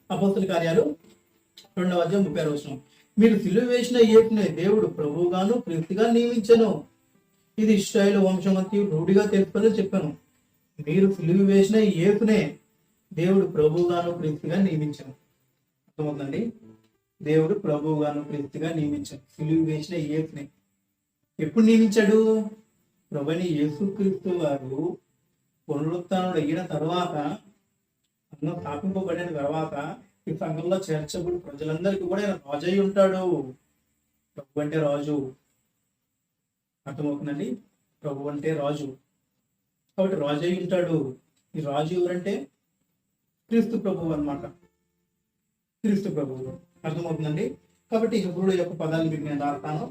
అపోస్తుల కార్యాలు 2:36. మీరు సిలువ వేసిన యేసునే దేవుడు ప్రభువుగాను క్రీస్తుగా నియమించెను. ఇది ఇశ్రాయేలు వంశంకి రూఢిగా తెలుపుకొని చెప్పాను. మీరు సిలువ వేసిన యేసునే దేవుడు ప్రభువుగాను క్రీస్తుగా నియమించాను. అర్థమవుతుందండి? దేవుడు ప్రభువుగాను క్రీస్తుగా నియమించాడు. సిలువ వేసిన యేసునే ఎప్పుడు నియమించాడు? ప్రభుని యేసుక్రీస్తు వారు పునరుత్థానుడు అయిన తర్వాత, సంఘం స్థాపింపబడిన తర్వాత ఈ సంఘంలో చేర్చబడి ప్రజలందరికీ కూడా ఆయన రాజు అయి ఉంటాడు. ప్రభు అంటే రాజు. అర్థమవుతుందండి? ప్రభు అంటే రాజు. కాబట్టి రాజు అయి ఉంటాడు. ఈ రాజు ఎవరంటే క్రీస్తు ప్రభువు అన్నమాట. క్రీస్తు ప్రభువు. అర్థమవుతుందండి? కాబట్టి హెబ్రీయుల యొక్క పదాలు మీకు నేను రాస్తాను.